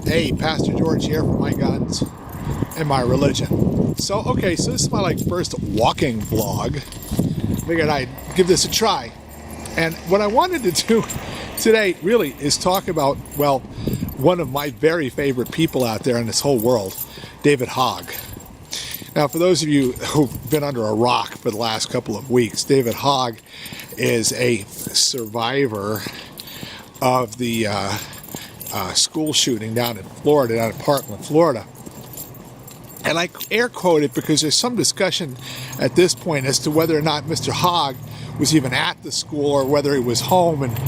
Hey, Pastor George here for My Guns and My Religion. So this is my first walking vlog. Figured I'd give this a try. And what I wanted to do today really is talk about, well, one of my very favorite people out there in this whole world, David Hogg. Now, for those of you who've been under a rock for the last couple of weeks, David Hogg is a survivor of the school shooting down in Florida, down in Parkland, Florida. And I air quote it because there's some discussion at this point as to whether or not Mr. Hogg was even at the school or whether he was home and,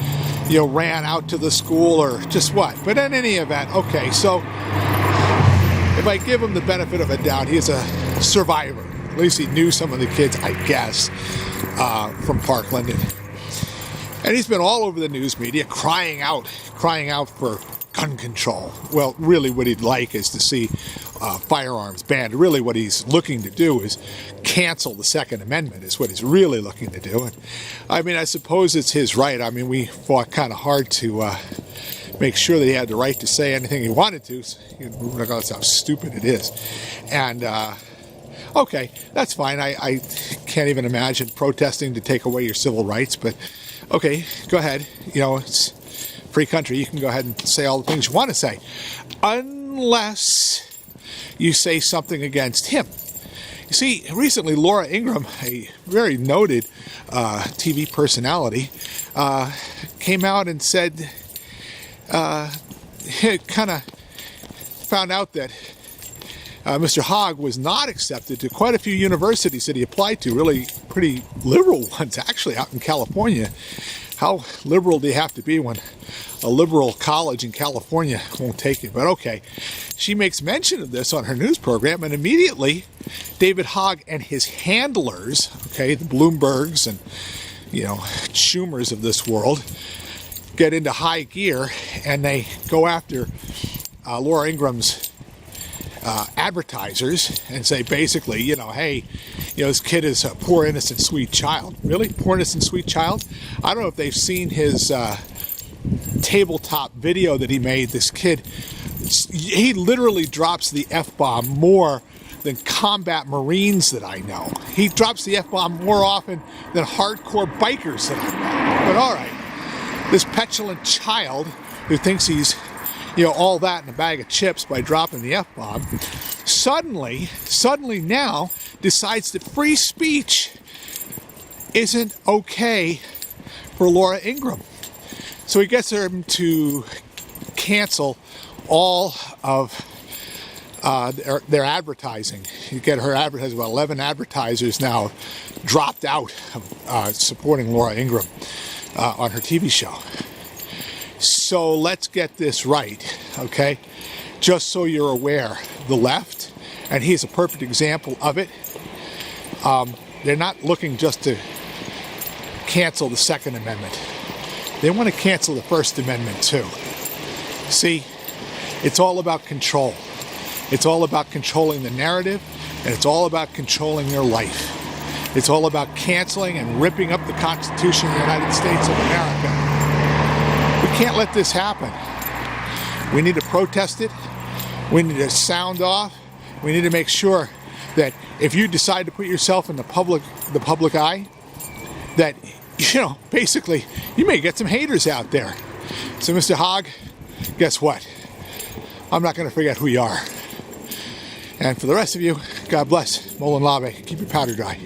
ran out to the school or just what. But in any event, so if I give him the benefit of a doubt, he's a survivor. At least he knew some of the kids, I guess, from Parkland. And he's been all over the news media crying out for gun control. Well, really what he'd like is to see firearms banned. Really what he's looking to do is cancel the Second Amendment is what he's really looking to do. And I suppose it's his right. We fought kind of hard to make sure that he had the right to say anything he wanted to, regardless of how stupid it is. And that's fine. I can't even imagine protesting to take away your civil rights, but okay, go ahead. It's a free country. You can go ahead and say all the things you want to say, unless you say something against him. You see, recently Laura Ingraham, a very noted TV personality, came out and said, kind of found out that Mr. Hogg was not accepted to quite a few universities that he applied to, really pretty liberal ones, actually, out in California. How liberal do you have to be when a liberal college in California won't take you? But okay, she makes mention of this on her news program, and immediately David Hogg and his handlers, the Bloombergs and, Schumers of this world, get into high gear, and they go after Laura Ingraham's advertisers and say basically, hey, this kid is a poor, innocent, sweet child. Really? Poor, innocent, sweet child? I don't know if they've seen his tabletop video that he made. This kid, he literally drops the F-bomb more than combat Marines that I know. He drops the F-bomb more often than hardcore bikers that I know. But all right, this petulant child who thinks he's all that in a bag of chips by dropping the F-bomb, suddenly now decides that free speech isn't okay for Laura Ingraham. So he gets her to cancel all of their advertising. You get her advertising, about 11 advertisers now dropped out of supporting Laura Ingraham on her TV show. So let's get this right, okay? Just so you're aware, the left, and he's a perfect example of it, they're not looking just to cancel the Second Amendment. They want to cancel the First Amendment too. See, it's all about control. It's all about controlling the narrative, and it's all about controlling your life. It's all about canceling and ripping up the Constitution of the United States of America. We can't let this happen. We need to protest it. We need to sound off. We need to make sure that if you decide to put yourself in the public eye, that, basically, you may get some haters out there. So, Mr. Hogg, guess what? I'm not going to forget who you are. And for the rest of you, God bless. Molen Labe. Keep your powder dry.